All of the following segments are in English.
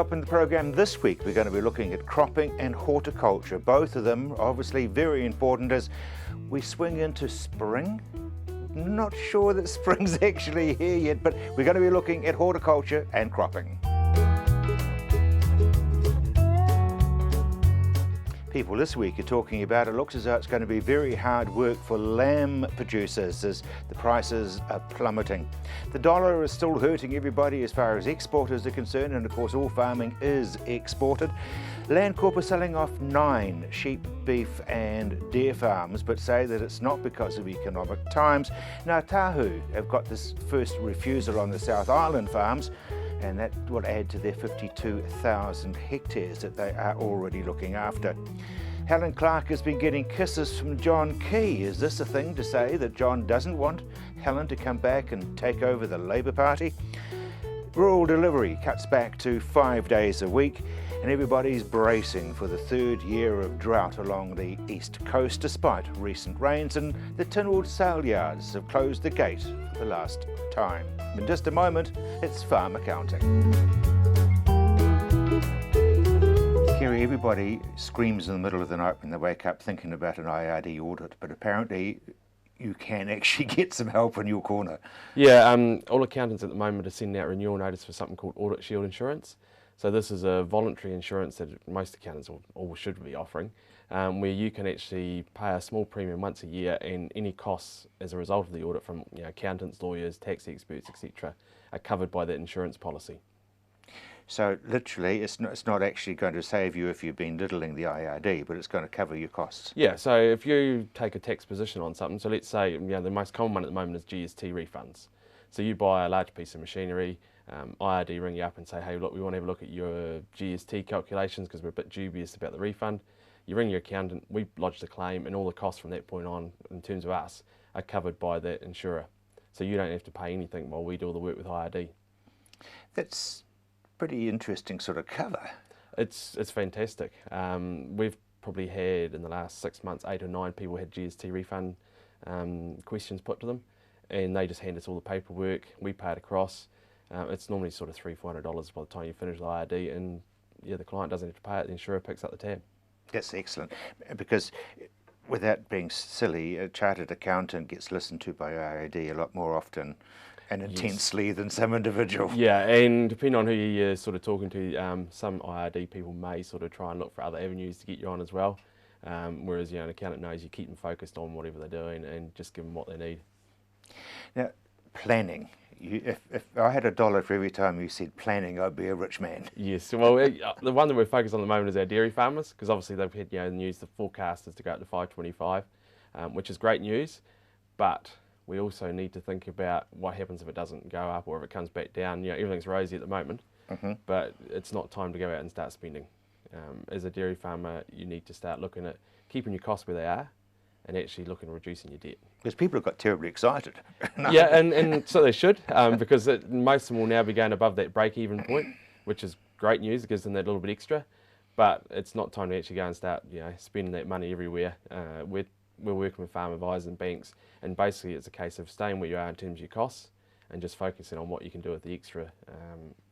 top in the program this week, we're going to be looking at cropping and horticulture. Both of them obviously very important as we swing into spring. Not sure that spring's actually here yet, but we're going to be looking at horticulture and cropping. People this week are talking about it looks as though it's going to be very hard work for lamb producers as the prices are plummeting. The dollar is still hurting everybody as far as exporters are concerned, and of course all farming is exported. Landcorp are selling off 9 sheep, beef and deer farms, but say that it's not because of economic times. Now Tahu have got this first refusal on the South Island farms, and that will add to their 52,000 hectares that they are already looking after. Helen Clark has been getting kisses from John Key. Is this a thing to say that John doesn't want Helen to come back and take over the Labour Party? Rural delivery cuts back to 5 days a week, and everybody's bracing for the 3rd year of drought along the east coast despite recent rains, and the Tynwald sale yards have closed the gate for the last time. In just a moment, it's farm accounting. Kerry, everybody screams in the middle of the night when they wake up thinking about an IRD audit, but apparently you can actually get some help in your corner. Yeah, all accountants at the moment are sending out renewal notice for something called Audit Shield insurance. So this is a voluntary insurance that most accountants all should be offering, where you can actually pay a small premium once a year, and any costs as a result of the audit from accountants, lawyers, tax experts, etc., are covered by that insurance policy. So literally, it's not actually going to save you if you've been diddling the IRD, but it's going to cover your costs. Yeah, so if you take a tax position on something, so let's say the most common one at the moment is GST refunds. So you buy a large piece of machinery, IRD ring you up and say, hey, look, we want to have a look at your GST calculations because we're a bit dubious about the refund. You ring your accountant, we lodge the claim, and all the costs from that point on, in terms of us, are covered by that insurer. So you don't have to pay anything while we do all the work with IRD. That's pretty interesting sort of cover. It's fantastic. We've probably had in the last 6 months 8 or 9 people had GST refund questions put to them, and they just hand us all the paperwork, we pay it across. It's normally sort of $300-400 by the time you finish the IRD, and the client doesn't have to pay it, the insurer picks up the tab. That's excellent, because without being silly, a chartered accountant gets listened to by IRD a lot more often and intensely than some individual. Yeah, and depending on who you're sort of talking to, some IRD people may sort of try and look for other avenues to get you on as well, whereas an accountant knows you keep them focused on whatever they're doing and just give them what they need. Now, planning. If I had $1 for every time you said planning, I'd be a rich man. Yes, well, the one that we're focused on at the moment is our dairy farmers, because obviously they've had the news, the forecast is to go up to 525, which is great news, but we also need to think about what happens if it doesn't go up or if it comes back down. Everything's rosy at the moment, but it's not time to go out and start spending. As a dairy farmer, you need to start looking at keeping your costs where they are and actually looking at reducing your debt. Because people have got terribly excited. Yeah, and so they should, because most of them will now be going above that break-even point, which is great news. It gives them that little bit extra, but it's not time to actually go and start spending that money everywhere. We're working with farm advisors and banks, and basically it's a case of staying where you are in terms of your costs and just focusing on what you can do with the extra.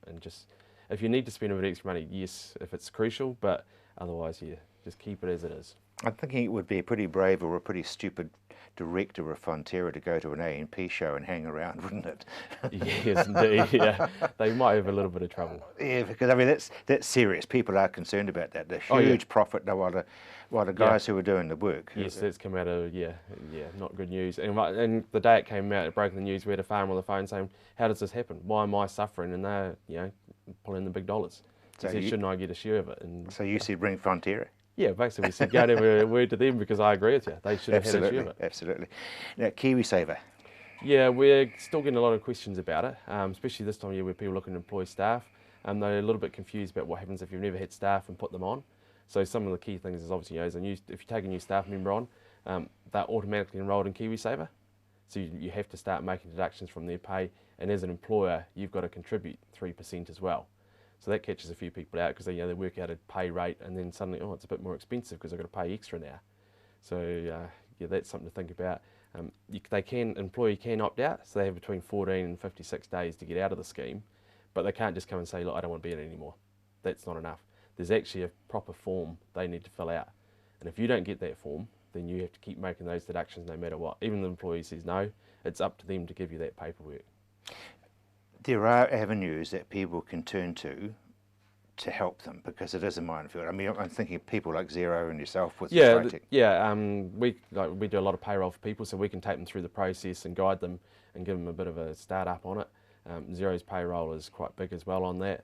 And just, if you need to spend a bit of extra money, yes, if it's crucial, but otherwise, just keep it as it is. I'm thinking it would be a pretty brave or a pretty stupid director of Fonterra to go to an A&P show and hang around, wouldn't it? Yes, indeed. Yeah, they might have a little bit of trouble. Yeah, because I mean that's serious. People are concerned about that. The huge profit while the guys who are doing the work. Yes, that's come out of not good news. And the day it came out, it broke the news. We had a farmer on the phone saying, "How does this happen? Why am I suffering?" And they're pulling the big dollars. So he said, "Shouldn't I get a share of it?" And so you said, "Bring Fonterra." Yeah, basically we said, go and have a word to them, because I agree with you. They should have had a share of it. Absolutely. Now, Kiwisaver. Yeah, we're still getting a lot of questions about it, especially this time of year where people are looking to employ staff. They're a little bit confused about what happens if you've never had staff and put them on. So some of the key things is obviously, if you take a new staff member on, they're automatically enrolled in Kiwisaver. So you have to start making deductions from their pay, and as an employer, you've got to contribute 3% as well. So that catches a few people out, because they work out a pay rate, and then suddenly, it's a bit more expensive because I've got to pay extra now. So that's something to think about. Employee can opt out, so they have between 14 and 56 days to get out of the scheme, but they can't just come and say, look, I don't want to be in it anymore. that's not enough. There's actually a proper form they need to fill out. And if you don't get that form, then you have to keep making those deductions no matter what. Even the employee says no, it's up to them to give you that paperwork. There are avenues that people can turn to help them, because it is a minefield. I mean, I'm thinking of people like Xero and yourself with writing. We do a lot of payroll for people, so we can take them through the process and guide them and give them a bit of a start up on it. Xero's payroll is quite big as well on that.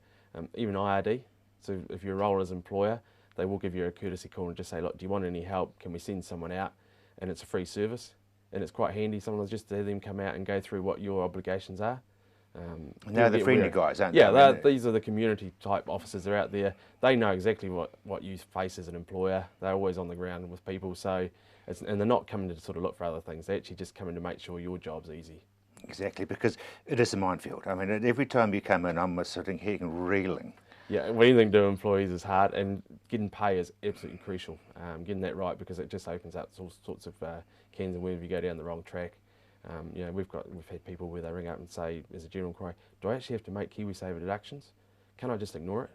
Even IRD, so if you enroll as employer, they will give you a courtesy call and just say, look, do you want any help? Can we send someone out? And it's a free service, and it's quite handy sometimes just to have them come out and go through what your obligations are. They're the friendly guys, aren't they? Yeah, these are the community type officers that are out there. They know exactly what you face as an employer. They're always on the ground with people, so and they're not coming to sort of look for other things. They're actually just coming to make sure your job's easy. Exactly, because it is a minefield. I mean, every time you come in, I'm sitting here and reeling. Yeah, anything to do with employees is hard, and getting pay is absolutely crucial. Getting that right, because it just opens up all sorts of cans and worms if you go down the wrong track. We've had people where they ring up and say, as a general inquiry, do I actually have to make Kiwisaver deductions? Can I just ignore it?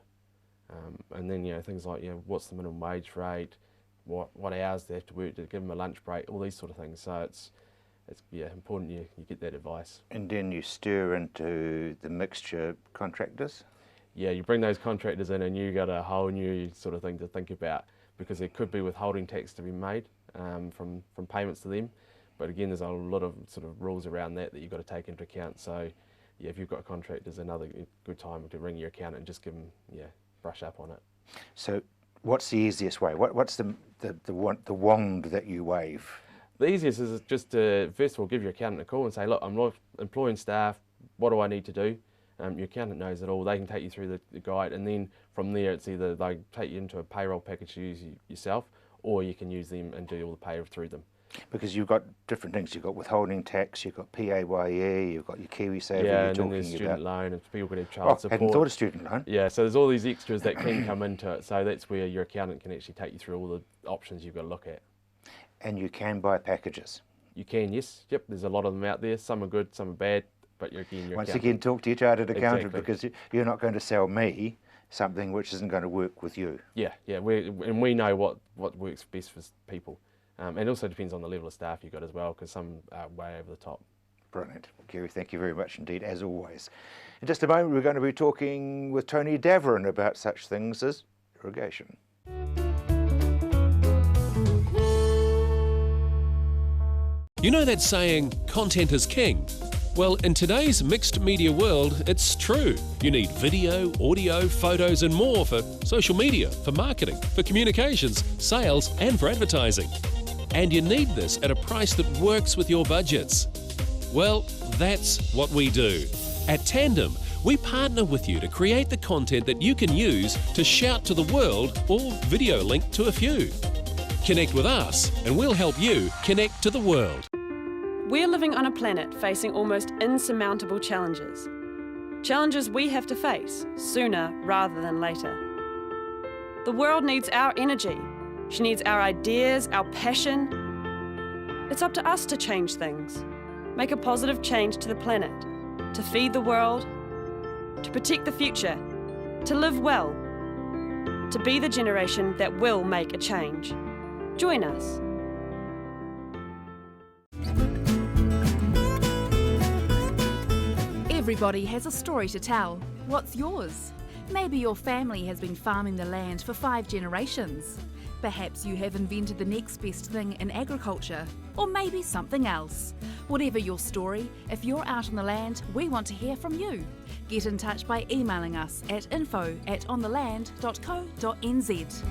And then things like what's the minimum wage rate, what hours they have to work to give them a lunch break, all these sort of things. So it's important you get that advice. And then you stir into the mixture contractors. Yeah, you bring those contractors in, and you got a whole new sort of thing to think about, because there could be withholding tax to be made from payments to them. But again, there's a lot of sort of rules around that you've got to take into account. So yeah, if you've got contractors, another good time to ring your accountant and just give them, brush up on it. So what's the easiest way? What's the wand that you wave? The easiest is just to, first of all, give your accountant a call and say, look, I'm employing staff, what do I need to do? Your accountant knows it all. They can take you through the guide, and then from there it's either they take you into a payroll package to use yourself, or you can use them and do all the pay through them. Because you've got different things. You've got withholding tax, you've got PAYE, you've got your Kiwisaver. Yeah, and then there's student loan, and people can have child support. I hadn't thought of student loan. Yeah, so there's all these extras that can come into it. So that's where your accountant can actually take you through all the options you've got to look at. And you can buy packages. You can, yes. Yep, there's a lot of them out there. Some are good, some are bad. But once again, talk to your chartered accountant, exactly. Because you're not going to sell me something which isn't going to work with you. Yeah, we know what works best for people. And it also depends on the level of staff you've got as well, because some are way over the top. Brilliant. Kerry, thank you very much indeed, as always. In just a moment, we're going to be talking with Tony Davoren about such things as irrigation. You know that saying, content is king? Well, in today's mixed media world, it's true. You need video, audio, photos and more for social media, for marketing, for communications, sales and for advertising. And you need this at a price that works with your budgets. Well, that's what we do. At Tandem, we partner with you to create the content that you can use to shout to the world or video link to a few. Connect with us and we'll help you connect to the world. We're living on a planet facing almost insurmountable challenges. Challenges we have to face sooner rather than later. The world needs our energy. She needs our ideas, our passion. It's up to us to change things, make a positive change to the planet, to feed the world, to protect the future, to live well, to be the generation that will make a change. Join us. Everybody has a story to tell. What's yours? Maybe your family has been farming the land for 5 generations. Perhaps you have invented the next best thing in agriculture, or maybe something else. Whatever your story, if you're out on the land, we want to hear from you. Get in touch by emailing us at info@ontheland.co.nz.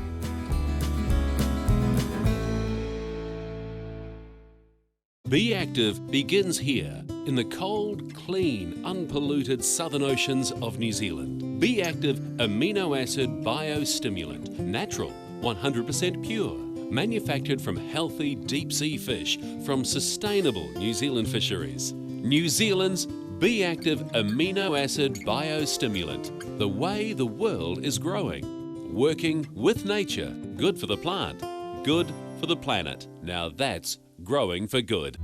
Be Active begins here in the cold, clean, unpolluted southern oceans of New Zealand. Be Active amino acid biostimulant, natural, 100% pure, manufactured from healthy deep sea fish from sustainable New Zealand fisheries. New Zealand's Be Active amino acid biostimulant, the way the world is growing. Working with nature, good for the plant, good for the planet. Now that's growing for good.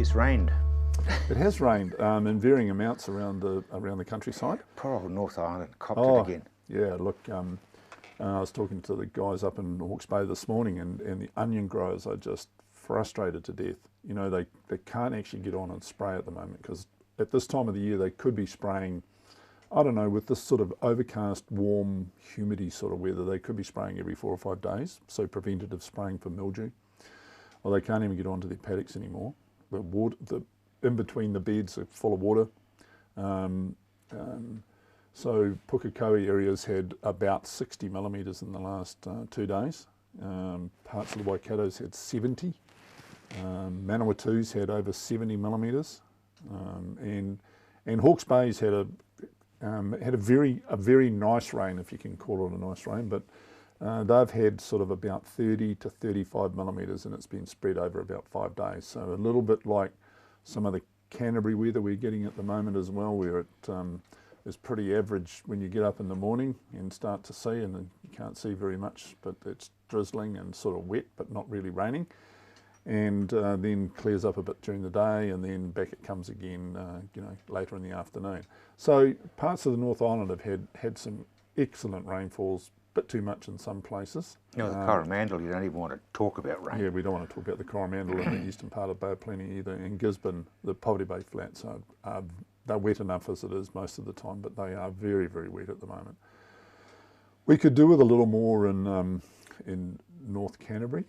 it's rained. It has rained in varying amounts around the countryside. Poor old North Island copped it again. Yeah, look, I was talking to the guys up in Hawke's Bay this morning, and the onion growers are just frustrated to death. You know, they can't actually get on and spray at the moment, because at this time of the year they could be spraying, I don't know, with this sort of overcast, warm, humidity sort of weather, they could be spraying every 4 or 5 days, so preventative spraying for mildew. Well, they can't even get onto their paddocks anymore. The water, in between the beds are full of water. So Pukekohe areas had about 60 millimetres in the last 2 days. Parts of the Waikato's had 70. Manawatu's had over 70 millimetres. And Hawke's Bay's had a very nice rain, if you can call it a nice rain, but they've had sort of about 30 to 35 millimetres, and it's been spread over about 5 days. So a little bit like some of the Canterbury weather we're getting at the moment as well, where it is pretty average when you get up in the morning and start to see, and you can't see very much, but it's drizzling and sort of wet, but not really raining. And then clears up a bit during the day, and then back it comes again, later in the afternoon. So parts of the North Island have had some excellent rainfalls, a bit too much in some places. You know, the Coromandel, you don't even want to talk about rain. Yeah, we don't want to talk about the Coromandel in the eastern part of Bay of Plenty either. In Gisborne, the Poverty Bay Flats they're wet enough as it is most of the time, but they are very, very wet at the moment. We could do with a little more in North Canterbury.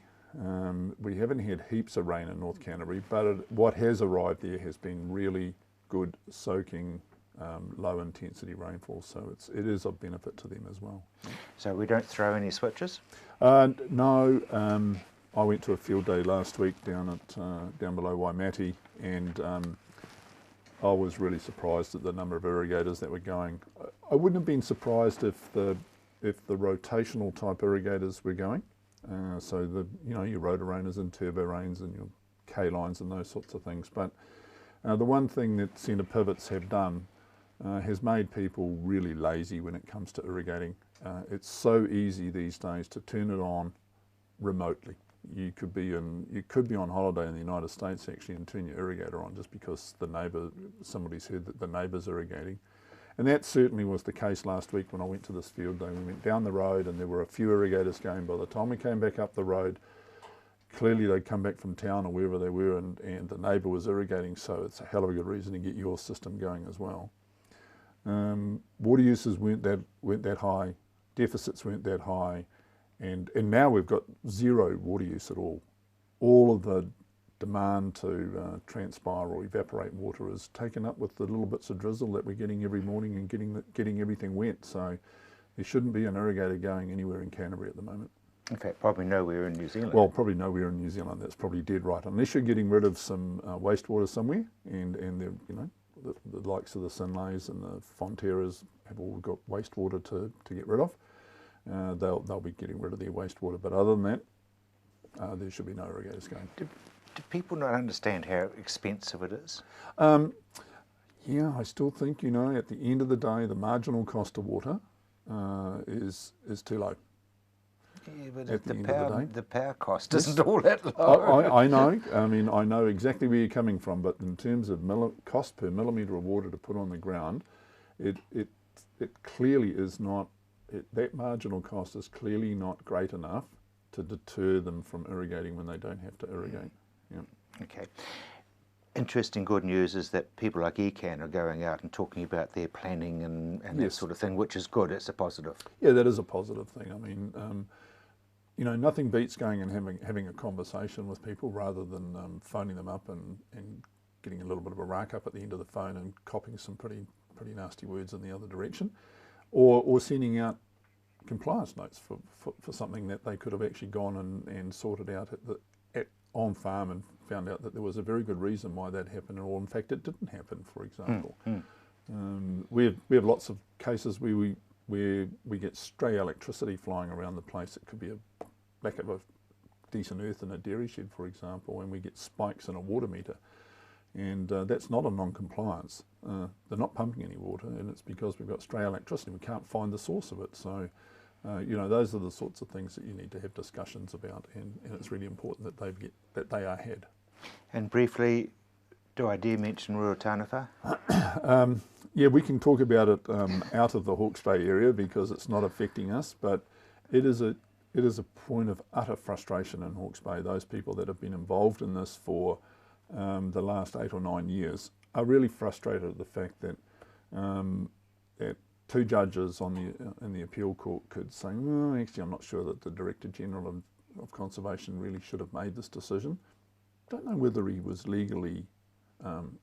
We haven't had heaps of rain in North Canterbury, but what has arrived there has been really good soaking, low intensity rainfall, so it is of benefit to them as well. So we don't throw any switches? No, I went to a field day last week down below Waimati, and I was really surprised at the number of irrigators that were going. I wouldn't have been surprised if the rotational type irrigators were going. So your Rotorainers and Turbo Rains and your K-lines and those sorts of things. But the one thing that centre pivots have done has made people really lazy when it comes to irrigating. It's so easy these days to turn it on remotely. You could be on holiday in the United States actually and turn your irrigator on just because somebody's heard that the neighbour's irrigating. And that certainly was the case last week when I went to this field day. We went down the road and there were a few irrigators going. By the time we came back up the road, clearly they'd come back from town or wherever they were, and the neighbour was irrigating, so it's a hell of a good reason to get your system going as well. Water uses weren't that high, deficits weren't that high, and now we've got zero water use at all. All of the demand to transpire or evaporate water is taken up with the little bits of drizzle that we're getting every morning and getting everything wet. So there shouldn't be an irrigator going anywhere in Canterbury at the moment. In fact, probably nowhere in New Zealand. Well, probably nowhere in New Zealand. That's probably dead right, unless you're getting rid of some wastewater somewhere, and the likes of the Sinlays and the Fonterras have all got wastewater to get rid of. They'll be getting rid of their wastewater, but other than that, there should be no irrigators going. Do people not understand how expensive it is? Yeah, I still think, at the end of the day, the marginal cost of water is too low. Yeah, but At the end of the day. The power cost isn't all that low. I know. I mean, I know exactly where you're coming from, but in terms of cost per millimetre of water to put on the ground, it clearly is not. That marginal cost is clearly not great enough to deter them from irrigating when they don't have to irrigate. Yeah. Okay. Interesting good news is that people like ECAN are going out and talking about their planning and that Yes. sort of thing, which is good. It's a positive. Yeah, that is a positive thing. I mean, nothing beats going and having a conversation with people rather than phoning them up and getting a little bit of a rack up at the end of the phone and copying some pretty pretty nasty words in the other direction, or sending out compliance notes for something that they could have actually gone and sorted out on farm and found out that there was a very good reason why that happened, or in fact it didn't happen, for example. We have lots of cases where we get stray electricity flying around the place. It could be a lack of a decent earth in a dairy shed, for example, and we get spikes in a water meter. And that's not a non-compliance. They're not pumping any water, and it's because we've got stray electricity. We can't find the source of it. So, those are the sorts of things that you need to have discussions about, and it's really important that they are had. And briefly, Do I dare mention Ruataniwha? Yeah, we can talk about it out of the Hawke's Bay area because it's not affecting us, but it is a point of utter frustration in Hawke's Bay. Those people that have been involved in this for the last 8 or 9 years are really frustrated at the fact that that 2 judges in the appeal court could say, well, actually I'm not sure that the Director General of Conservation really should have made this decision. Don't know whether he was legally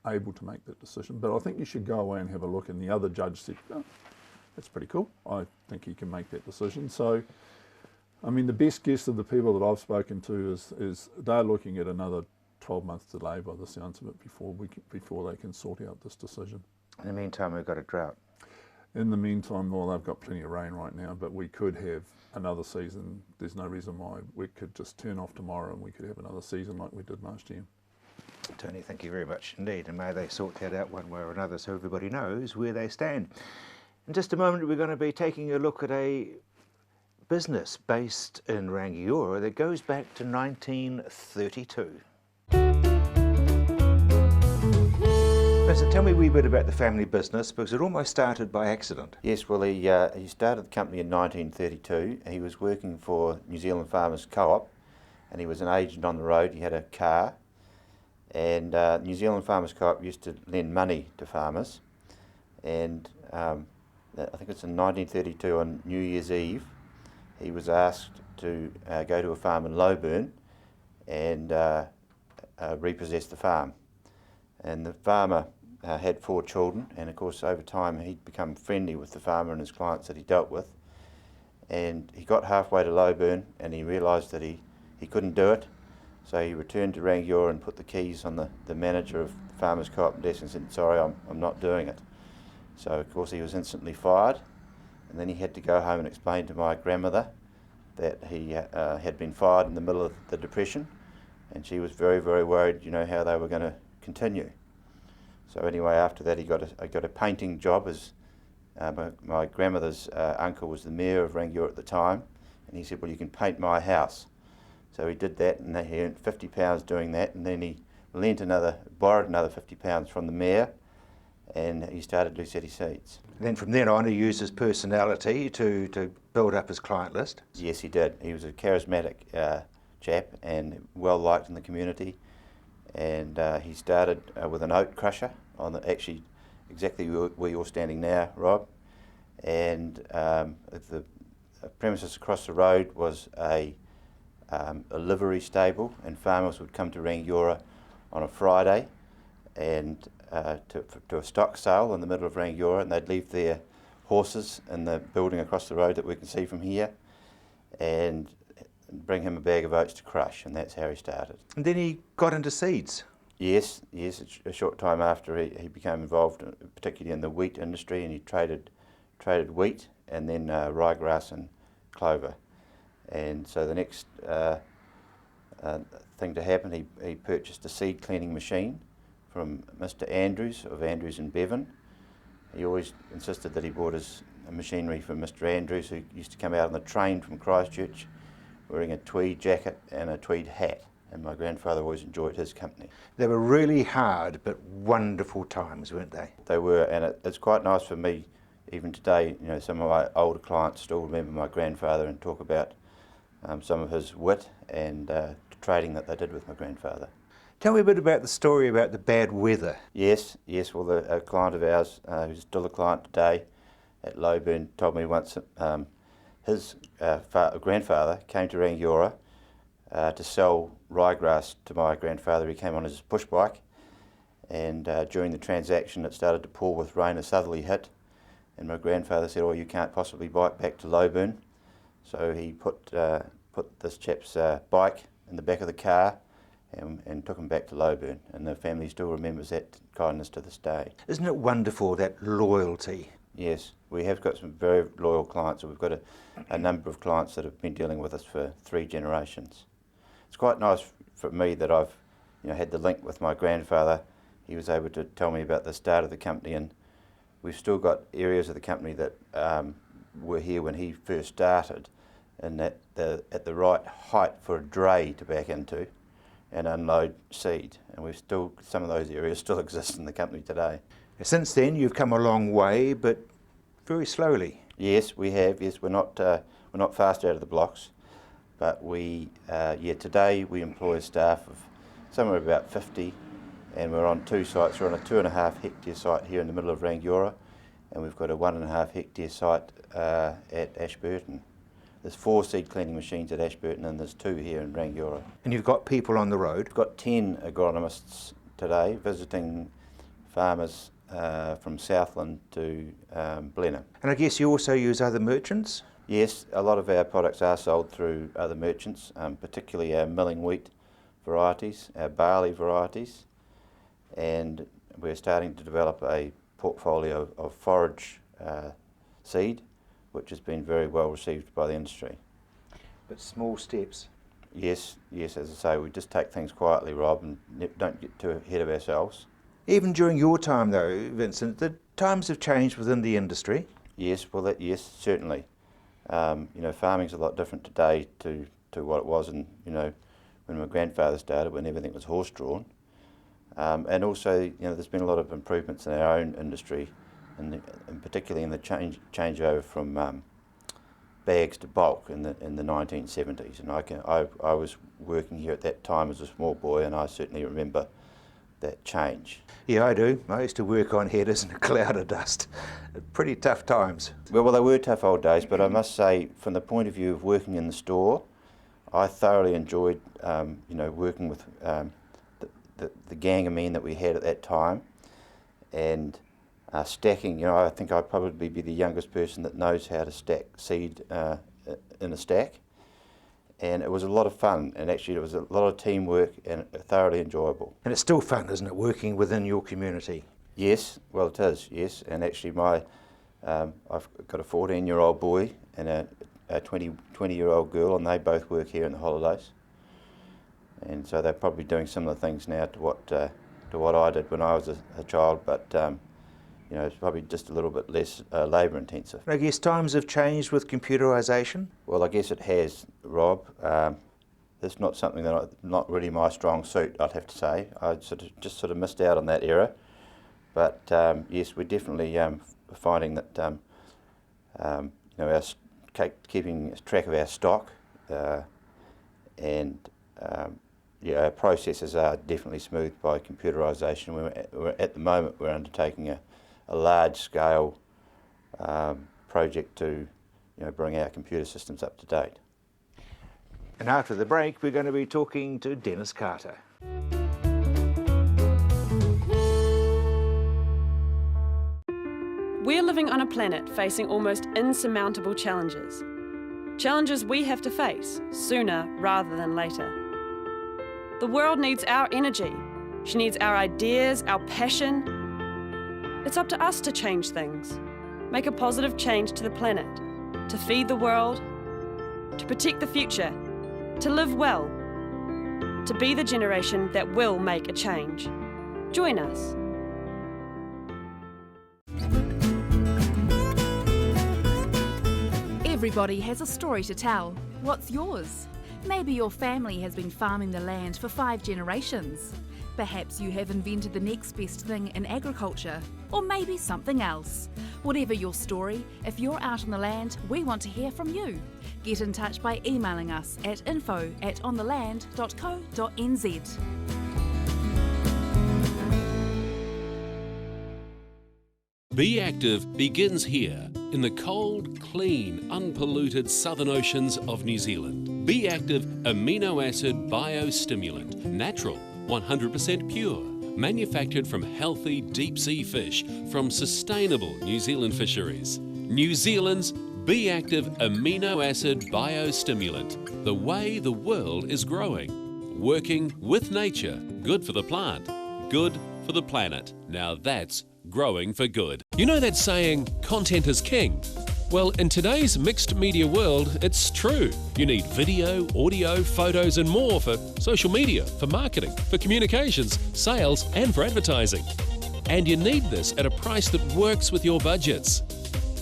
able to make that decision, but I think you should go away and have a look. And the other judge said, oh, that's pretty cool. I think he can make that decision. So, I mean, the best guess of the people that I've spoken to is they're looking at another 12 months delay by the sounds of it before they can sort out this decision. In the meantime, we've got a drought. In the meantime, well, they've got plenty of rain right now, but we could have another season. There's no reason why we could just turn off tomorrow and we could have another season like we did last year. Tony, thank you very much indeed, and may they sort that out one way or another so everybody knows where they stand. In just a moment, we're going to be taking a look at a business based in Rangiora that goes back to 1932. So tell me a wee bit about the family business, because it almost started by accident. Yes, well, he started the company in 1932. He was working for New Zealand Farmers Co-op, and he was an agent on the road. He had a car, and New Zealand Farmers Co-op used to lend money to farmers. And I think it's in 1932 on New Year's Eve, he was asked to go to a farm in Lowburn and repossess the farm. And the farmer had 4 children, and of course over time he'd become friendly with the farmer and his clients that he dealt with. And he got halfway to Lowburn and he realised that he couldn't do it, so he returned to Rangiora and put the keys on the manager of the Farmers Co-op desk and said, sorry, I'm not doing it. So of course he was instantly fired, and then he had to go home and explain to my grandmother that he had been fired in the middle of the Depression, and she was very, very worried, you know, how they were going to continue. So anyway, after that, I got a painting job as my grandmother's uncle was the mayor of Rangiora at the time, and he said, well, you can paint my house. So he did that, and he earned £50 doing that, and then he borrowed another £50 from the mayor, and he started Lucetti Seeds. And then from then on, he used his personality to build up his client list. Yes, he did. He was a charismatic chap and well liked in the community. And he started with an oat crusher actually exactly where you're standing now, Rob. And the premises across the road was a livery stable, and farmers would come to Rangiora on a Friday and to a stock sale in the middle of Rangiora, and they'd leave their horses in the building across the road that we can see from here, and bring him a bag of oats to crush, and that's how he started. And then he got into seeds. Yes. A short time after he became involved, particularly in the wheat industry, and he traded wheat and then ryegrass and clover. And so the next thing to happen, he purchased a seed cleaning machine from Mr. Andrews of Andrews and Bevan. He always insisted that he bought his machinery from Mr. Andrews, who used to come out on the train from Christchurch wearing a tweed jacket and a tweed hat, and my grandfather always enjoyed his company. They were really hard but wonderful times, weren't they? They were, and it's quite nice for me, even today, you know, some of my older clients still remember my grandfather and talk about some of his wit and the trading that they did with my grandfather. Tell me a bit about the story about the bad weather. Yes, well, a client of ours, who's still a client today at Lowburn, told me once his grandfather came to Rangiora to sell ryegrass to my grandfather. He came on his push bike, and during the transaction it started to pour with rain. A southerly hit, and my grandfather said, oh, you can't possibly bike back to Lowburn. So he put this chap's bike in the back of the car and took him back to Lowburn, and the family still remembers that kindness to this day. Isn't it wonderful, that loyalty? Yes, we have got some very loyal clients. We've got a number of clients that have been dealing with us for 3 generations. It's quite nice for me that I've had the link with my grandfather. He was able to tell me about the start of the company, and we've still got areas of the company that were here when he first started, and at the right height for a dray to back into, and unload seed. And we've still, some of those areas still exist in the company today. Since then, you've come a long way, but very slowly. Yes, we have. Yes, we're not fast out of the blocks, but today we employ a staff of somewhere about 50, and we're on 2 sites. We're on a 2.5 hectare site here in the middle of Rangiora, and we've got a 1.5 hectare site at Ashburton. There's 4 seed cleaning machines at Ashburton, and there's 2 here in Rangiora. And you've got people on the road? We've got 10 agronomists today visiting farmers from Southland to Blenheim. And I guess you also use other merchants? Yes, a lot of our products are sold through other merchants, particularly our milling wheat varieties, our barley varieties, and we're starting to develop a portfolio of forage seed, which has been very well received by the industry. But small steps. Yes, as I say, we just take things quietly, Rob, and don't get too ahead of ourselves. Even during your time though, Vincent, the times have changed within the industry. Yes, well, yes, certainly. Farming's a lot different today to what it was when my grandfather started, when everything was horse-drawn. And also, there's been a lot of improvements in our own industry, and particularly in the changeover from bags to bulk in the 1970s. And I was working here at that time as a small boy, and I certainly remember that change. Yeah, I do. I used to work on headers in a cloud of dust. Pretty tough times. Well, they were tough old days, but I must say, from the point of view of working in the store, I thoroughly enjoyed, working with the gang of men that we had at that time, and stacking. I think I'd probably be the youngest person that knows how to stack seed in a stack, and it was a lot of fun, and actually it was a lot of teamwork and thoroughly enjoyable. And it's still fun, isn't it, working within your community? Yes, well it is, yes, and actually I've got a 14-year-old boy and a 20-year-old girl, and they both work here in the holidays, and so they're probably doing similar things now to what I did when I was a child, but it's probably just a little bit less labour intensive. I guess times have changed with computerisation? Well, I guess it has, Rob. It's not something not really my strong suit, I'd have to say. I just missed out on that era, but yes, we're definitely finding that keeping track of our stock and our processes are definitely smoothed by computerisation. At the moment we're undertaking a large-scale project to bring our computer systems up to date. And after the break, we're going to be talking to Dennis Carter. We're living on a planet facing almost insurmountable challenges. Challenges we have to face sooner rather than later. The world needs our energy. She needs our ideas, our passion. It's up to us to change things, make a positive change to the planet, to feed the world, to protect the future, to live well, to be the generation that will make a change. Join us. Everybody has a story to tell. What's yours? Maybe your family has been farming the land for 5 generations. Perhaps you have invented the next best thing in agriculture, or maybe something else. Whatever your story, if you're out on the land, we want to hear from you. Get in touch by emailing us at info@ontheland.co.nz. Be Active begins here in the cold, clean, unpolluted southern oceans of New Zealand. Be Active amino acid biostimulant, natural, 100% pure, manufactured from healthy deep-sea fish from sustainable New Zealand fisheries. New Zealand's Be Active amino acid biostimulant, the way the world is growing. Working with nature, good for the plant, good for the planet. Now that's growing for good. You know that saying, content is king? Well, in today's mixed media world, it's true. You need video, audio, photos and more for social media, for marketing, for communications, sales and for advertising. And you need this at a price that works with your budgets.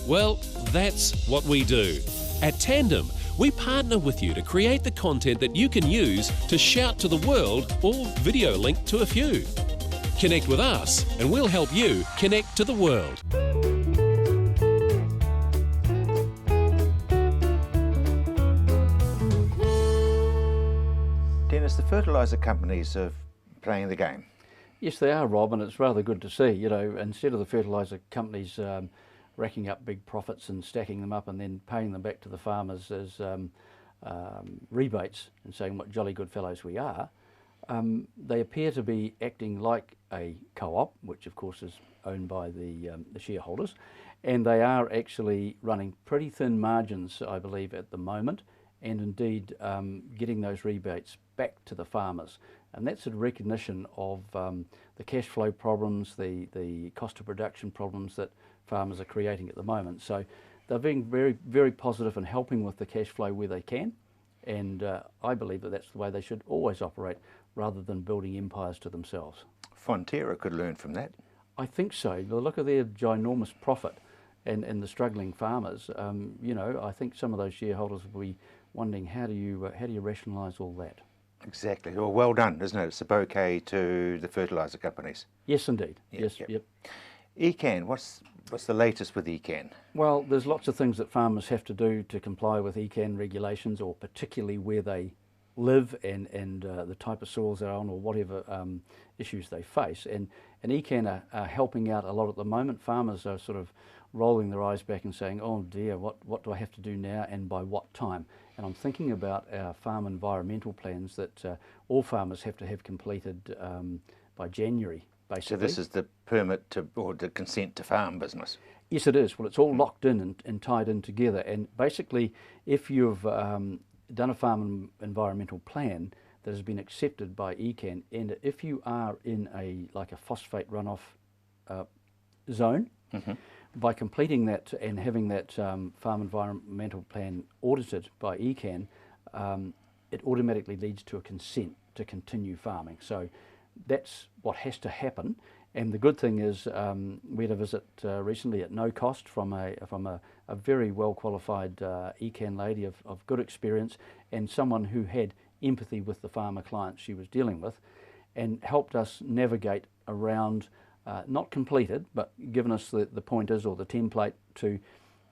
Well, that's what we do. At Tandem, we partner with you to create the content that you can use to shout to the world or video link to a few. Connect with us and we'll help you connect to the world. Dennis, the fertiliser companies are playing the game. Yes, they are, Rob, and it's rather good to see. You know, instead of the fertiliser companies racking up big profits and stacking them up and then paying them back to the farmers as rebates and saying what jolly good fellows we are, they appear to be acting like a co-op, which of course is owned by the shareholders, and they are actually running pretty thin margins, I believe, at the moment, and indeed getting those rebates back to the farmers. And that's a recognition of the cash flow problems, the cost of production problems that farmers are creating at the moment. So they're being very, very positive and helping with the cash flow where they can, and I believe that that's the way they should always operate, rather than building empires to themselves. Fonterra could learn from that. I think so. Look at their ginormous profit and the struggling farmers. You know, I think some of those shareholders will be wondering how do you rationalise all that? Exactly. Well done, isn't it? It's a bouquet to the fertiliser companies. Yes, indeed. Yep, Yep. ECAN, what's the latest with ECAN? Well, there's lots of things that farmers have to do to comply with ECAN regulations, or particularly where they live and the type of soils they're on, or whatever issues they face. And ECAN are helping out a lot at the moment. Farmers are sort of rolling their eyes back and saying, oh dear, what do I have to do now and by what time? And I'm thinking about our farm environmental plans that all farmers have to have completed by January, basically. So this is the permit to, or the consent to farm business? Yes, it is. Well, it's all locked in and tied in together. And basically, if you've done a farm environmental plan that has been accepted by ECAN, and if you are in like a phosphate runoff zone, by completing that and having that farm environmental plan audited by ECAN, it automatically leads to a consent to continue farming. So that's what has to happen. And the good thing is we had a visit recently at no cost from a very well qualified ECAN lady of good experience, and someone who had empathy with the farmer clients she was dealing with, and helped us navigate around, not completed, but given us the pointers or the template to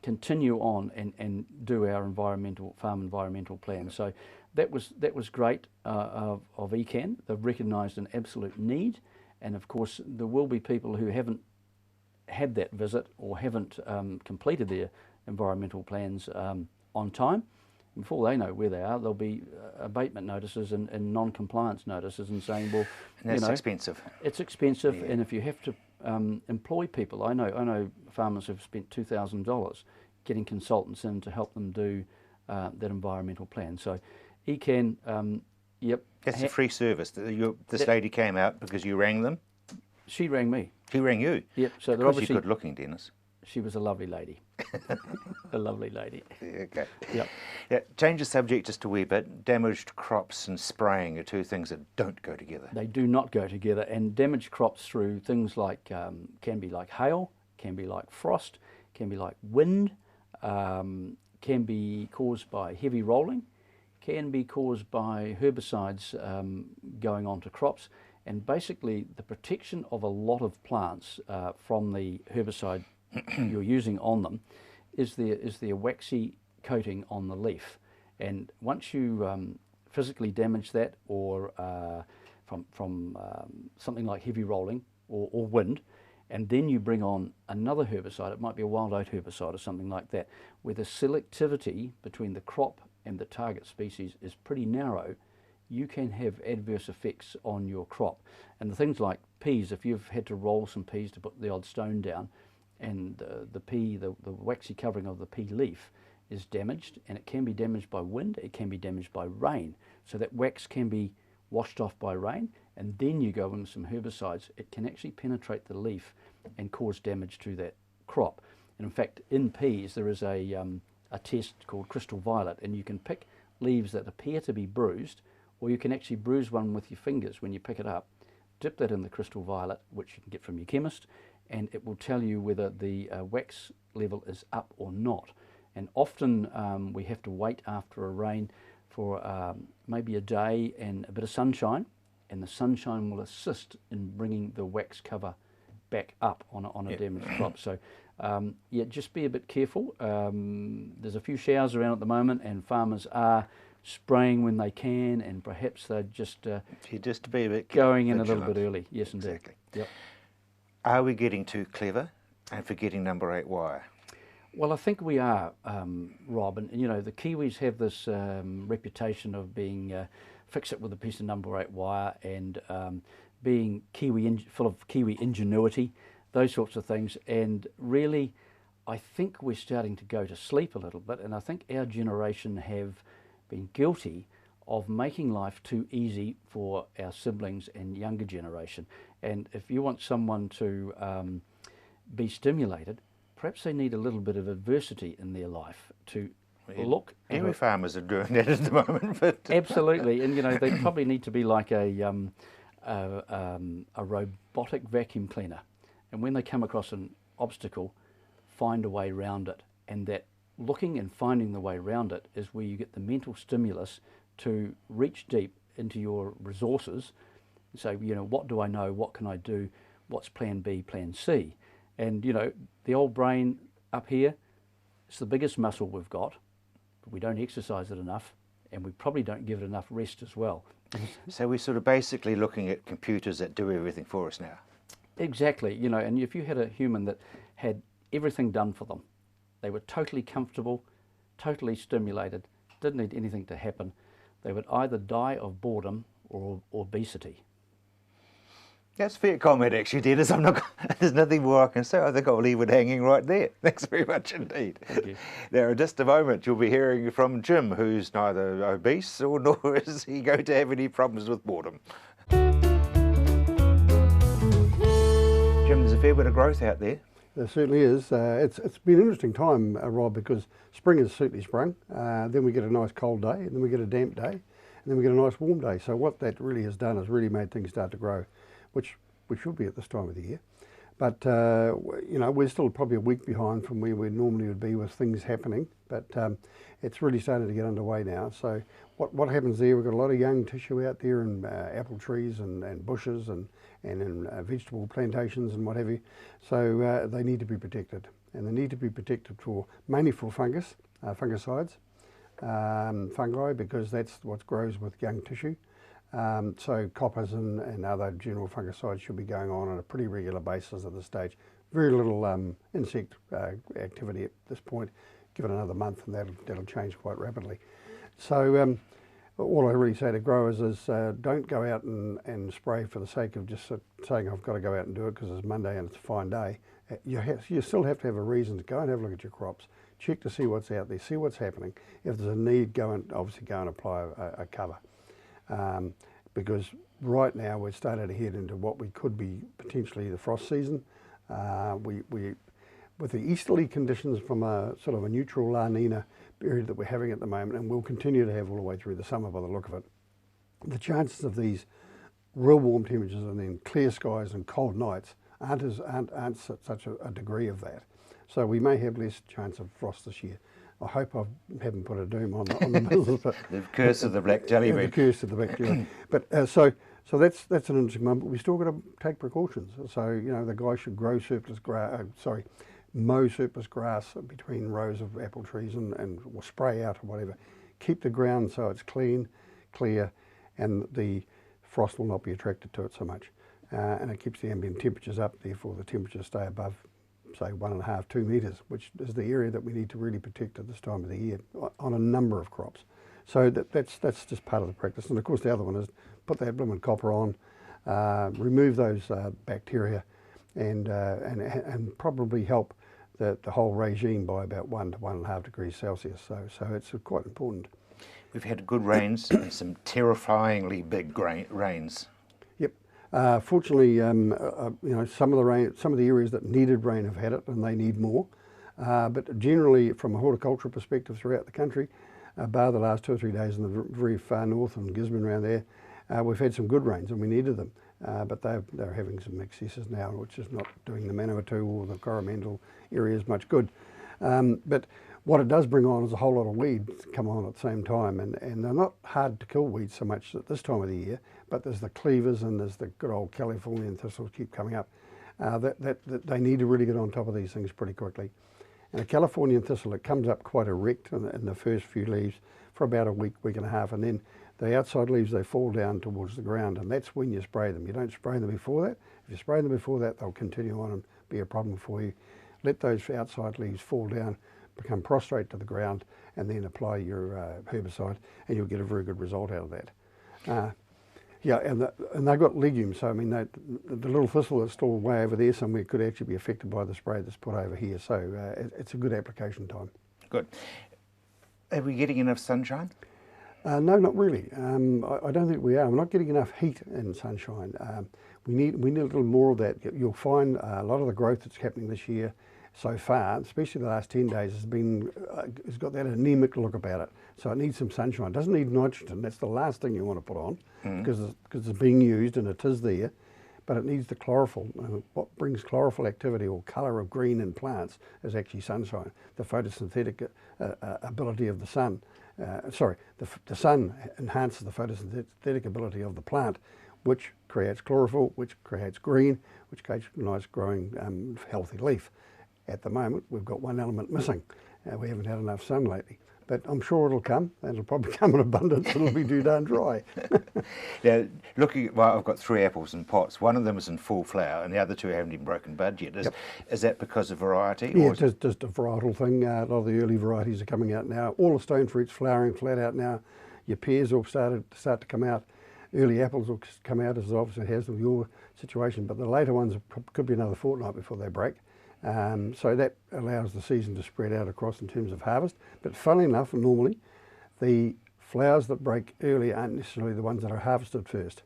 continue on and do our farm environmental plan. So that was great of ECAN. They've recognised an absolute need. And of course, there will be people who haven't had that visit or haven't completed their environmental plans on time. And before they know where they are, there'll be abatement notices and non-compliance notices, and saying, well, and that's expensive. It's expensive, Yeah. and if you have to employ people, I know farmers have spent $2,000 getting consultants in to help them do that environmental plan. So, ECAN. Yep. That's a free service. This lady came out because you rang them? She rang me. She rang you? Yep. So they're because obviously you're good looking, Dennis. She was a lovely lady. A lovely lady. Okay. Yep. Yeah, change the subject just a wee bit. Damaged crops and spraying are two things that don't go together. They do not go together, and damaged crops through things like, can be like hail, can be like frost, can be like wind, can be caused by heavy rolling, can be caused by herbicides going onto crops, and basically the protection of a lot of plants from the herbicide you're using on them is the waxy coating on the leaf. And once you physically damage that, or from something like heavy rolling or wind, and then you bring on another herbicide, it might be a wild oat herbicide or something like that, where the selectivity between the crop and the target species is pretty narrow, you can have adverse effects on your crop. And the things like peas, if you've had to roll some peas to put the odd stone down, and the waxy covering of the pea leaf is damaged, and it can be damaged by wind, it can be damaged by rain. So that wax can be washed off by rain, and then you go in with some herbicides, it can actually penetrate the leaf and cause damage to that crop. And in fact, in peas there is a test called crystal violet, and you can pick leaves that appear to be bruised, or you can actually bruise one with your fingers when you pick it up, dip that in the crystal violet, which you can get from your chemist, and it will tell you whether the wax level is up or not. And often we have to wait after a rain for maybe a day and a bit of sunshine, and the sunshine will assist in bringing the wax cover back up on a damaged crop. So yeah, just be a bit careful. There's a few showers around at the moment, and farmers are spraying when they can, and perhaps they're just just to be a bit going in a vigilant. little bit early. Yes, indeed. Exactly. Yep. Are we getting too clever and forgetting number 8 wire? Well, I think we are, Rob, and you know, the Kiwis have this reputation of being fix it with a piece of number 8 wire, and being full of Kiwi ingenuity, those sorts of things. And really, I think we're starting to go to sleep a little bit, and I think our generation have been guilty of making life too easy for our siblings and younger generation. And if you want someone to be stimulated, perhaps they need a little bit of adversity in their life to look at Every farmers are doing that at the moment. But absolutely, and you know, they probably need to be like a robotic vacuum cleaner, and when they come across an obstacle, find a way around it. And that looking and finding the way around it is where you get the mental stimulus to reach deep into your resources and say, you know, what do I know, what can I do, what's plan B, plan C? And you know, the old brain up here, it's the biggest muscle we've got, but we don't exercise it enough, and we probably don't give it enough rest as well. so we're sort of basically looking at computers that do everything for us now. Exactly, you know, and if you had a human that had everything done for them, they were totally comfortable, totally stimulated, didn't need anything to happen, they would either die of boredom or obesity. That's a fair comment, actually, Dennis. There's nothing more I can say. I think I'll leave it hanging right there. Thanks very much indeed. Thank you. Now, in just a moment, you'll be hearing from Jim, who's neither obese nor is he going to have any problems with boredom. Jim, there's a fair bit of growth out there. There certainly is. It's been an interesting time, Rob, because spring has certainly sprung. Then we get a nice cold day, and then we get a damp day, and then we get a nice warm day. So what that really has done is really made things start to grow, which we should be at this time of the year. But you know, we're still probably a week behind from where we normally would be with things happening. But it's really starting to get underway now. So what happens there? We've got a lot of young tissue out there in apple trees and bushes and in vegetable plantations and what have you. So they need to be protected, and they need to be protected mainly for fungus, fungicides, fungi, because that's what grows with young tissue. So coppers and other general fungicides should be going on a pretty regular basis at this stage. Very little insect activity at this point. Give it another month and that'll change quite rapidly. So all I really say to growers is don't go out and spray for the sake of just saying I've got to go out and do it because it's Monday and it's a fine day. You still have to have a reason to go and have a look at your crops. Check to see what's out there, see what's happening. If there's a need, obviously go and apply a cover. Because right now we're starting to head into what we could be potentially the frost season. With the easterly conditions from a sort of a neutral La Nina period that we're having at the moment, and we'll continue to have all the way through the summer by the look of it, the chances of these real warm temperatures and then clear skies and cold nights aren't such a degree of that. So we may have less chance of frost this year. I hope I haven't put a doom on the business. But The curse of the black jelly bean. the curse of the black jelly. But so that's an interesting one. But we still got to take precautions. So you know, the guy should grow surplus grass. Mow surplus grass between rows of apple trees and spray out or whatever. Keep the ground so it's clean, clear, and the frost will not be attracted to it so much. And it keeps the ambient temperatures up. Therefore, the temperatures stay above, say, 1.5, 2 metres, which is the area that we need to really protect at this time of the year on a number of crops. So that's just part of the practice. And of course the other one is put that blooming copper on, remove those bacteria, and probably help the whole regime by about 1 to 1.5 degrees Celsius. So it's quite important. We've had good rains and some terrifyingly big rains. Yep. Fortunately, you know, some of the areas that needed rain have had it, and they need more. But generally, from a horticultural perspective throughout the country, bar the last 2 or 3 days in the very far north and Gisborne around there, we've had some good rains, and we needed them. But they're having some excesses now, which is not doing the Manawatu or the Coromandel areas much good. But What it does bring on is a whole lot of weeds come on at the same time, and they're not hard to kill weeds so much at this time of the year, but there's the cleavers and there's the good old Californian thistles keep coming up. That they need to really get on top of these things pretty quickly. And a Californian thistle, it comes up quite erect in the first few leaves for about a week, week and a half, and then the outside leaves, they fall down towards the ground, and that's when you spray them. You don't spray them before that. If you spray them before that, they'll continue on and be a problem for you. Let those outside leaves fall down, become prostrate to the ground, and then apply your herbicide, and you'll get a very good result out of that. Yeah, and they've got legumes, so I mean, the little thistle that's still way over there somewhere could actually be affected by the spray that's put over here, so it's a good application time. Good. Are we getting enough sunshine? No, not really. I don't think we are. We're not getting enough heat and sunshine. We need a little more of that. You'll find a lot of the growth that's happening this year so far, especially the last 10 days, has got that anemic look about it. So it needs some sunshine. It doesn't need nitrogen. That's the last thing you want to put on because it's being used and it is there. But it needs the chlorophyll. What brings chlorophyll activity or colour of green in plants is actually sunshine, the photosynthetic ability of the sun. The sun enhances the photosynthetic ability of the plant, which creates chlorophyll, which creates green, which creates a nice growing healthy leaf. At the moment, we've got one element missing. We haven't had enough sun lately. But I'm sure it'll come, and it'll probably come in abundance. It'll be too darn dry. Now, I've got 3 apples in pots. One of them is in full flower, and the other 2 haven't even broken bud yet. Is that because of variety? Yeah, it's just a varietal thing. A lot of the early varieties are coming out now. All the stone fruits flowering flat out now. Your pears will start to come out. Early apples will come out, as obviously it has with your situation, but the later ones could be another fortnight before they break. So that allows the season to spread out across in terms of harvest. But funnily enough, normally, the flowers that break early aren't necessarily the ones that are harvested first.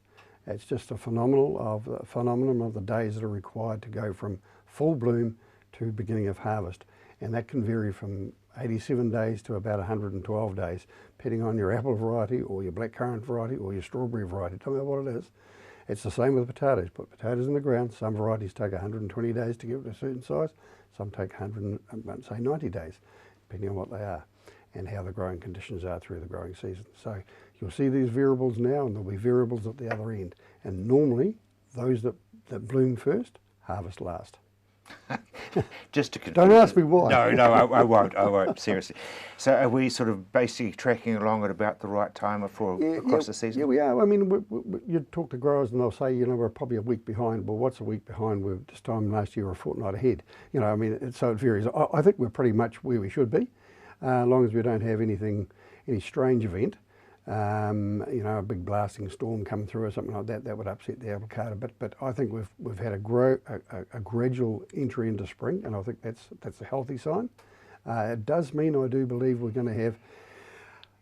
It's just a phenomenon of the days that are required to go from full bloom to beginning of harvest. And that can vary from 87 days to about 112 days, depending on your apple variety or your blackcurrant variety or your strawberry variety. Tell me what it is. It's the same with potatoes. Put potatoes in the ground. Some varieties take 120 days to get to a certain size. Some take 90 days, depending on what they are and how the growing conditions are through the growing season. So you'll see these variables now, and there'll be variables at the other end. And normally, those that bloom first, harvest last. Just to confirm. Don't ask me why. No, I won't, seriously. So are we sort of basically tracking along at about the right time across the season? Yeah, we are. I mean, you talk to growers and they'll say, we're probably a week behind. Well, what's a week behind? We're this time last year or a fortnight ahead. I mean, so it varies. I think we're pretty much where we should be, as long as we don't have any strange event. A big blasting storm come through or something like that, that would upset the apple cart a bit. But I think we've had a gradual entry into spring, and I think that's a healthy sign. It does mean, I do believe, we're going to have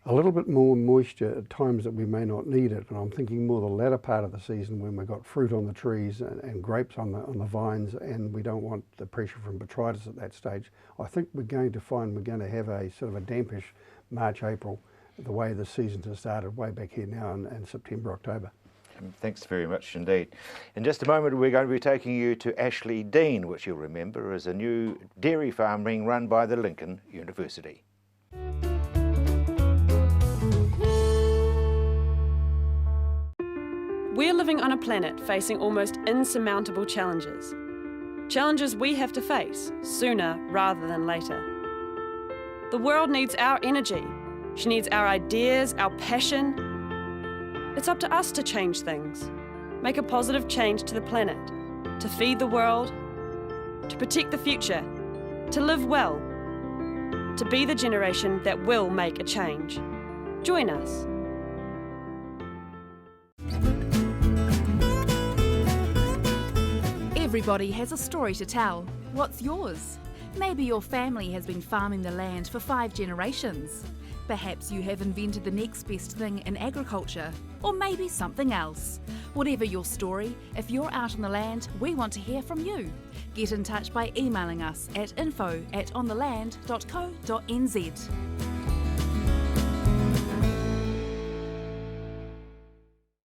a little bit more moisture at times that we may not need it. And I'm thinking more the latter part of the season when we've got fruit on the trees and grapes on the vines, and we don't want the pressure from botrytis at that stage. I think we're going to find we're going to have a sort of a dampish March, April, the way the season has started way back here now in September, October. Thanks very much indeed. In just a moment, we're going to be taking you to Ashley Dean, which you'll remember is a new dairy farm being run by the Lincoln University. We're living on a planet facing almost insurmountable challenges. Challenges we have to face sooner rather than later. The world needs our energy. She needs our ideas, our passion. It's up to us to change things, make a positive change to the planet, to feed the world, to protect the future, to live well, to be the generation that will make a change. Join us. Everybody has a story to tell. What's yours? Maybe your family has been farming the land for 5 generations. Perhaps you have invented the next best thing in agriculture, or maybe something else. Whatever your story, if you're out on the land, we want to hear from you. Get in touch by emailing us at info@ontheland.co.nz.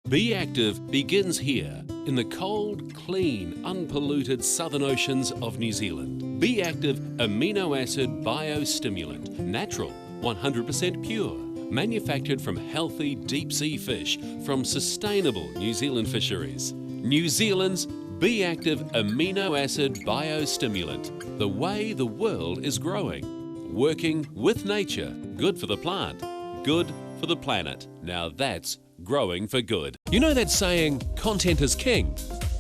Be Active begins here. in the cold, clean, unpolluted southern oceans of New Zealand. Be Active Amino Acid Biostimulant. Natural, 100% pure. Manufactured from healthy deep sea fish from sustainable New Zealand fisheries. New Zealand's Be Active Amino Acid Biostimulant. The way the world is growing. Working with nature. Good for the plant. Good for the planet. Now that's growing for good. You know that saying, content is king?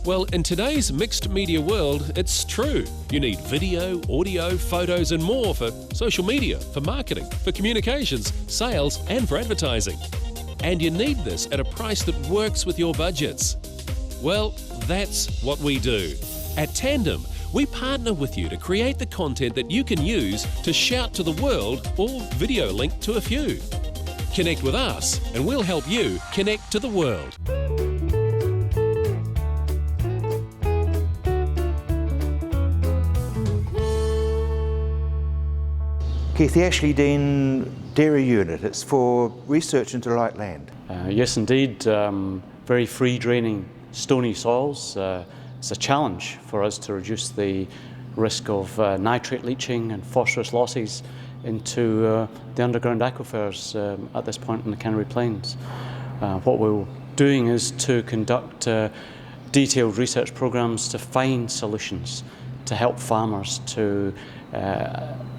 Well, in today's mixed media world, it's true. You need video, audio, photos and more for social media, for marketing, for communications, sales and for advertising. And you need this at a price that works with your budgets. Well, that's what we do. At Tandem, we partner with you to create the content that you can use to shout to the world or video link to a few. Connect with us and we'll help you connect to the world. Keith, the Ashley Dean Dairy Unit, it's for research into light land. Yes, indeed. Very free draining stony soils. It's a challenge for us to reduce the risk of nitrate leaching and phosphorus losses into the underground aquifers at this point in the Canterbury Plains. What we're doing is to conduct detailed research programs to find solutions to help farmers to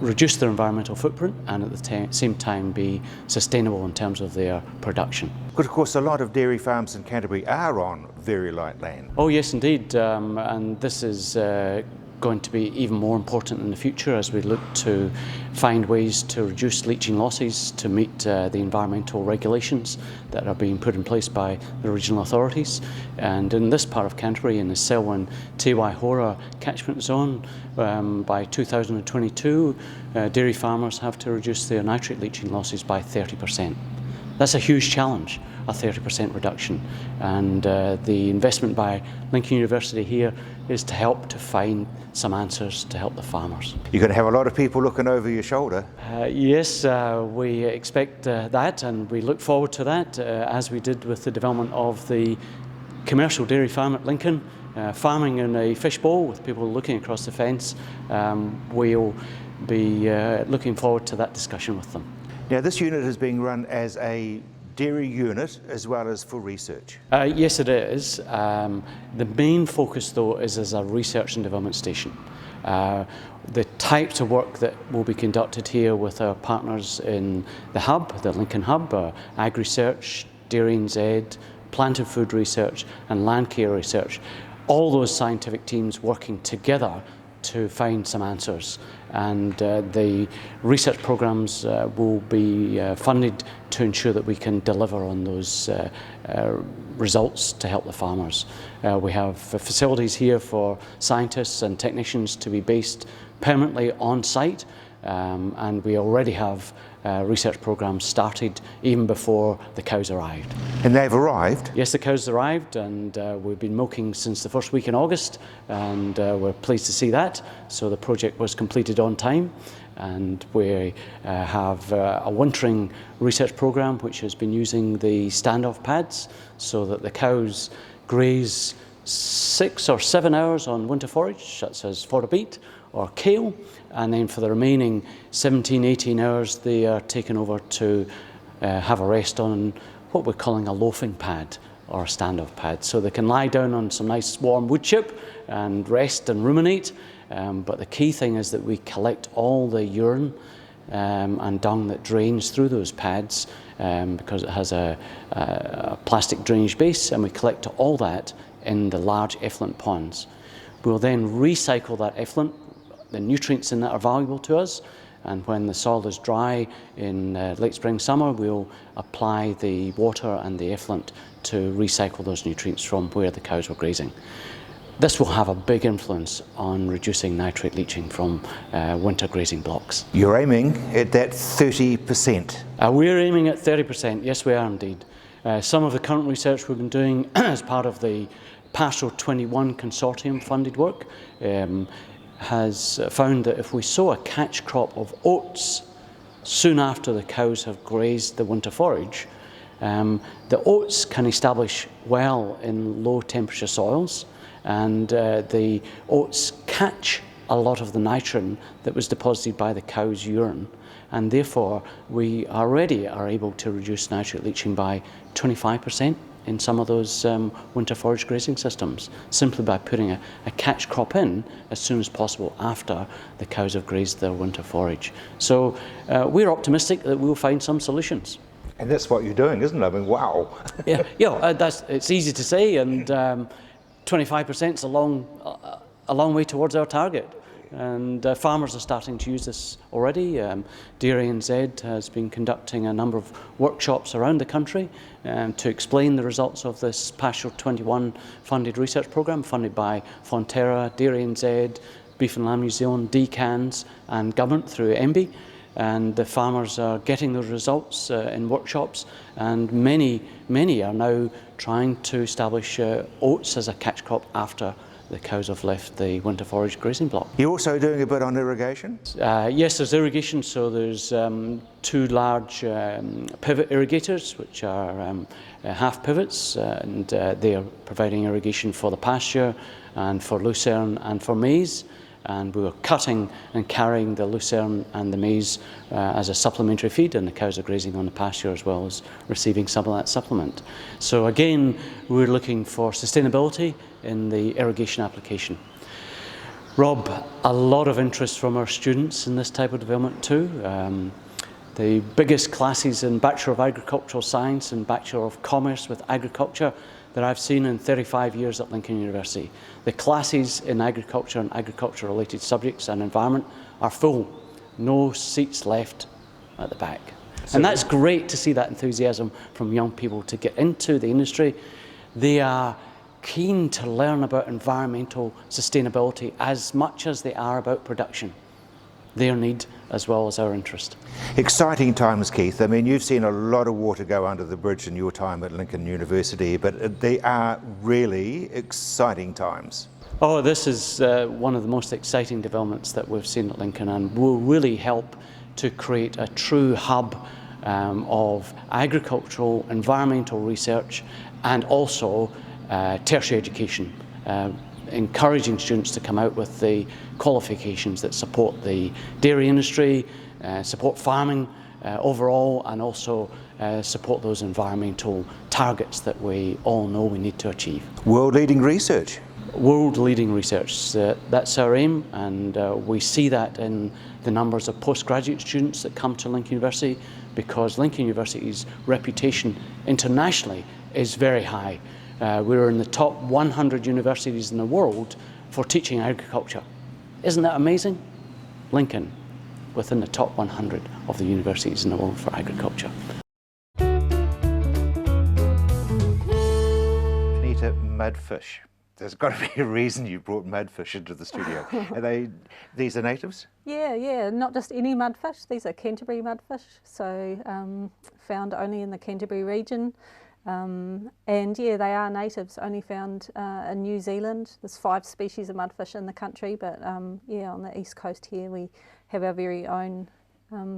reduce their environmental footprint and at the same time be sustainable in terms of their production. But of course a lot of dairy farms in Canterbury are on very light land. Oh yes, indeed, and this is going to be even more important in the future as we look to find ways to reduce leaching losses to meet the environmental regulations that are being put in place by the regional authorities. And in this part of Canterbury, in the Selwyn Te Waihora catchment zone, by 2022, dairy farmers have to reduce their nitrate leaching losses by 30%. That's a huge challenge, a 30% reduction. And the investment by Lincoln University here is to help to find some answers to help the farmers. You're going to have a lot of people looking over your shoulder. Yes, we expect that, and we look forward to that, as we did with the development of the commercial dairy farm at Lincoln. Farming in a fishbowl with people looking across the fence. We'll be looking forward to that discussion with them. Now this unit is being run as a dairy unit as well as for research. Yes, it is. The main focus though is as a research and development station. The types of work that will be conducted here with our partners in the hub, the Lincoln Hub, Agri-Research, Dairy NZ, Plant and Food Research and Land Care Research, all those scientific teams working together to find some answers. And the research programs will be funded to ensure that we can deliver on those results to help the farmers. We have facilities here for scientists and technicians to be based permanently on site, and we already have research programs started even before the cows arrived. And they've arrived? Yes, the cows arrived, and we've been milking since the first week in August, and we're pleased to see that. So the project was completed on time, and we have a wintering research program which has been using the standoff pads so that the cows graze 6 or 7 hours on winter forage, such as fodder beet or kale, and then for the remaining 17, 18 hours they are taken over to have a rest on what we're calling a loafing pad or a standoff pad. So they can lie down on some nice warm wood chip and rest and ruminate, but the key thing is that we collect all the urine and dung that drains through those pads because it has a plastic drainage base, and we collect all that in the large effluent ponds. We'll then recycle that effluent. The nutrients in that are valuable to us, and when the soil is dry in late spring, summer, we'll apply the water and the effluent to recycle those nutrients from where the cows were grazing. This will have a big influence on reducing nitrate leaching from winter grazing blocks. You're aiming at that 30%? We're aiming at 30%, yes we are indeed. Some of the current research we've been doing as part of the Pastoral 21 consortium funded work has found that if we sow a catch crop of oats soon after the cows have grazed the winter forage, The oats can establish well in low temperature soils, and the oats catch a lot of the nitrogen that was deposited by the cow's urine, and therefore we already are able to reduce nitrate leaching by 25% in some of those winter forage grazing systems, simply by putting a catch crop in as soon as possible after the cows have grazed their winter forage. So we're optimistic that we'll find some solutions. And that's what you're doing, isn't it? I mean, wow. Yeah, it's easy to say, and 25% is a long way towards our target. And farmers are starting to use this already. Dairy NZ has been conducting a number of workshops around the country to explain the results of this Pasture 21 funded research programme, funded by Fonterra, Dairy NZ, Beef and Lamb New Zealand, DCANS and government through MB. And the farmers are getting those results in workshops, and many are now trying to establish oats as a catch crop after the cows have left the winter forage grazing block. You're also doing a bit on irrigation? Yes, there's irrigation. So there's 2 large pivot irrigators, which are half pivots, and they are providing irrigation for the pasture and for lucerne and for maize. And we were cutting and carrying the lucerne and the maize as a supplementary feed, and the cows are grazing on the pasture as well as receiving some of that supplement. So again, we're looking for sustainability in the irrigation application. Rob, a lot of interest from our students in this type of development too. The biggest classes in Bachelor of Agricultural Science and Bachelor of Commerce with Agriculture that I've seen in 35 years at Lincoln University. The classes in agriculture and agriculture related subjects and environment are full. No seats left at the back. And that's great to see that enthusiasm from young people to get into the industry. They are keen to learn about environmental sustainability as much as they are about production. Their need as well as our interest. Exciting times, Keith. I mean, you've seen a lot of water go under the bridge in your time at Lincoln University, but they are really exciting times. Oh, this is one of the most exciting developments that we've seen at Lincoln, and will really help to create a true hub of agricultural, environmental research, and also tertiary education. Encouraging students to come out with the qualifications that support the dairy industry, support farming overall, and also support those environmental targets that we all know we need to achieve. World-leading research. World-leading research, that's our aim, and we see that in the numbers of postgraduate students that come to Lincoln University, because Lincoln University's reputation internationally is very high. We're in the top 100 universities in the world for teaching agriculture. Isn't that amazing? Lincoln, within the top 100 of the universities in the world for agriculture. Anita, mudfish. There's got to be a reason you brought mudfish into the studio. These are natives? Yeah, not just any mudfish. These are Canterbury mudfish, so found only in the Canterbury region. And yeah, they are natives, only found in New Zealand. There's 5 species of mudfish in the country, but yeah, on the east coast here we have our very own.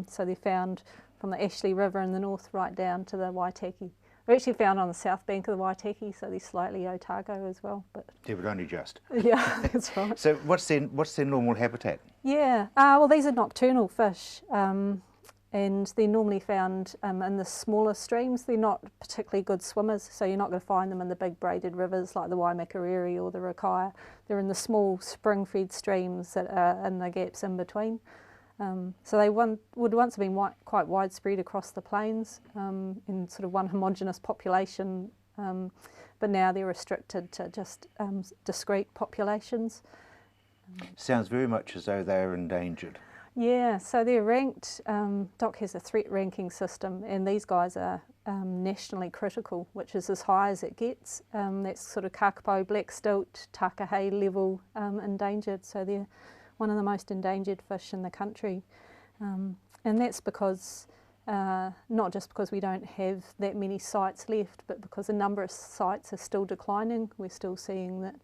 So they're found from the Ashley River in the north right down to the Waitaki. They're actually found on the south bank of the Waitaki, so they're slightly Otago as well. But yeah, but only just. Yeah, that's right. So what's their normal habitat? Yeah, well these are nocturnal fish. And they're normally found in the smaller streams. They're not particularly good swimmers, so you're not going to find them in the big braided rivers like the Waimakariri or the Rakaia. They're in the small spring-fed streams that are in the gaps in between. So they would once have been quite widespread across the plains in sort of one homogenous population, but now they're restricted to just discrete populations. Sounds very much as though they're endangered. Yeah, so they're ranked. DOC has a threat ranking system, and these guys are nationally critical, which is as high as it gets. That's sort of kakapo, black stilt, takahe level endangered, so they're one of the most endangered fish in the country. And that's because, not just because we don't have that many sites left, but because the number of sites are still declining. We're still seeing that,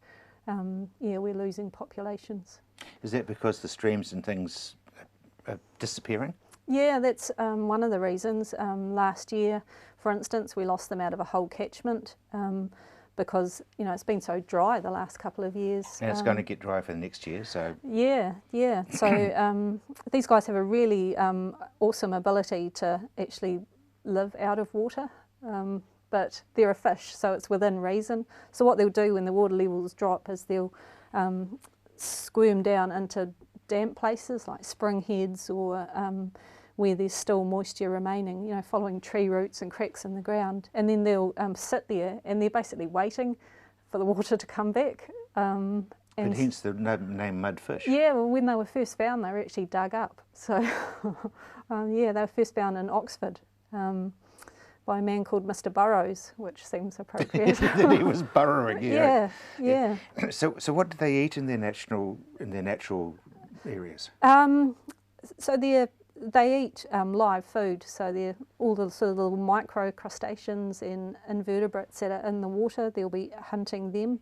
yeah, we're losing populations. Is that because the streams and things are disappearing? Yeah, that's one of the reasons. Last year, for instance, we lost them out of a whole catchment because, you know, it's been so dry the last couple of years. And it's going to get dry for the next year, so... Yeah. So these guys have a really awesome ability to actually live out of water, but they're a fish, so it's within reason. So what they'll do when the water levels drop is they'll squirm down into damp places like spring heads or where there's still moisture remaining, you know, following tree roots and cracks in the ground. And then they'll sit there and they're basically waiting for the water to come back. And hence the name mudfish. Yeah, well, when they were first found, they were actually dug up. So, yeah, they were first found in Oxford by a man called Mr. Burrows, which seems appropriate. He was burrowing, yeah. So what do they eat in their natural areas? So they eat live food, so they're all the sort of little micro crustaceans and invertebrates that are in the water. They'll be hunting them,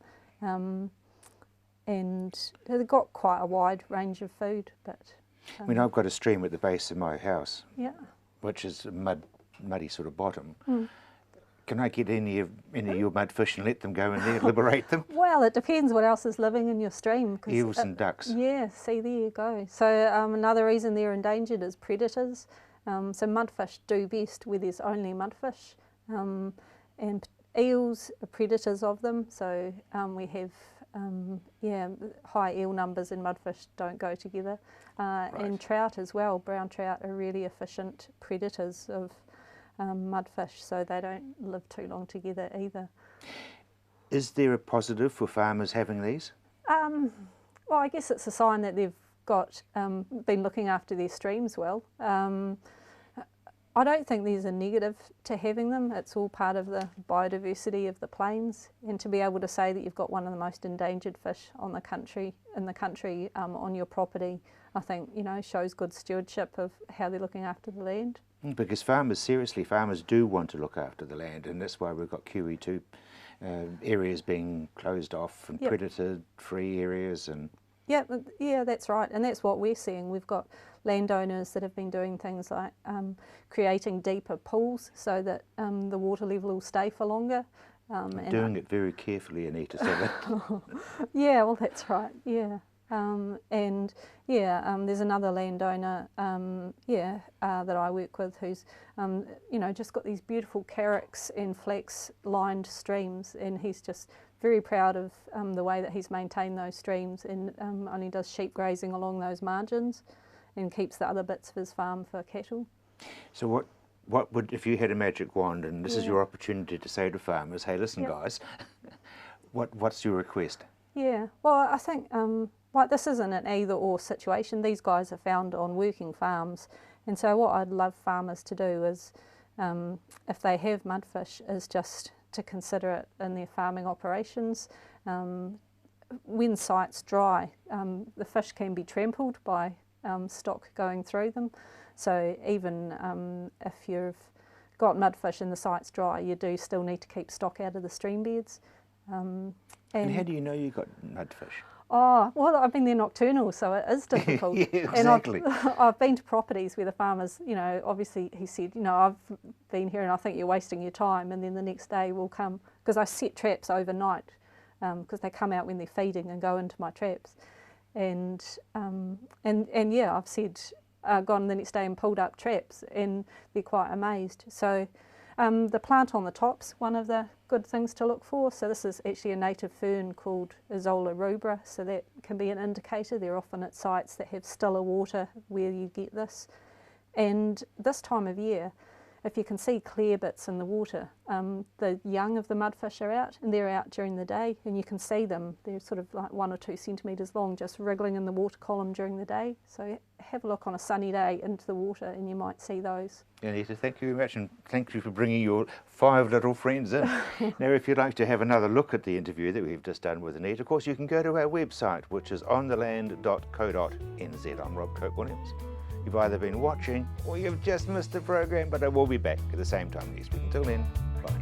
and they've got quite a wide range of food. But I mean, I've got a stream at the base of my house, yeah, which is a muddy sort of bottom. Can I get any of your mudfish and let them go in there, liberate them? Well, it depends what else is living in your stream. Eels and ducks. Yeah, see, there you go. So another reason they're endangered is predators. So mudfish do best where there's only mudfish. And eels are predators of them. So we have, high eel numbers and mudfish don't go together. Right. And trout as well. Brown trout are really efficient predators of mudfish, so they don't live too long together either. Is there a positive for farmers having these? Well, I guess it's a sign that they've got been looking after their streams well. I don't think there's a negative to having them. It's all part of the biodiversity of the plains, and to be able to say that you've got one of the most endangered fish on the country on your property, I think, you know, shows good stewardship of how they're looking after the land. Because farmers do want to look after the land, and that's why we've got QE2 areas being closed off and predator-free areas. And yeah, that's right, and that's what we're seeing. We've got landowners that have been doing things like creating deeper pools so that the water level will stay for longer. And doing it very carefully, Anita, so that... Yeah, well, that's right, yeah. There's another landowner, that I work with who's, just got these beautiful carracks and flax-lined streams, and he's just very proud of the way that he's maintained those streams, and only does sheep grazing along those margins, and keeps the other bits of his farm for cattle. So what would, if you had a magic wand, and this is your opportunity to say to farmers, hey, listen, guys, what's your request? Yeah, well, I think this isn't an either-or situation. These guys are found on working farms, and so what I'd love farmers to do is, if they have mudfish, is just to consider it in their farming operations. When sites dry, the fish can be trampled by stock going through them, so even if you've got mudfish and the site's dry, you do still need to keep stock out of the stream beds. And how do you know you got mudfish? Oh, well, I've been there nocturnal, so it is difficult. Yeah, exactly. And I've been to properties where the farmers, you know, obviously he said, you know, I've been here and I think you're wasting your time, and then the next day we'll come, because I set traps overnight, because they come out when they're feeding and go into my traps. And yeah, I've said, gone the next day and pulled up traps, and they're quite amazed. So the plant on the top's one of the good things to look for. So this is actually a native fern called Isola rubra, so that can be an indicator. They're often at sites that have stiller water where you get this. And this time of year, if you can see clear bits in the water, the young of the mudfish are out, and they're out during the day, and you can see them. They're sort of like 1 or 2 centimetres long, just wriggling in the water column during the day. So have a look on a sunny day into the water and you might see those. Anita, thank you very much, and thank you for bringing your 5 little friends in. Now, if you'd like to have another look at the interview that we've just done with Anita, of course you can go to our website, which is ontheland.co.nz. I'm Rob Cope-Williams. You've either been watching or you've just missed the program, but I will be back at the same time next week. Until then, fly.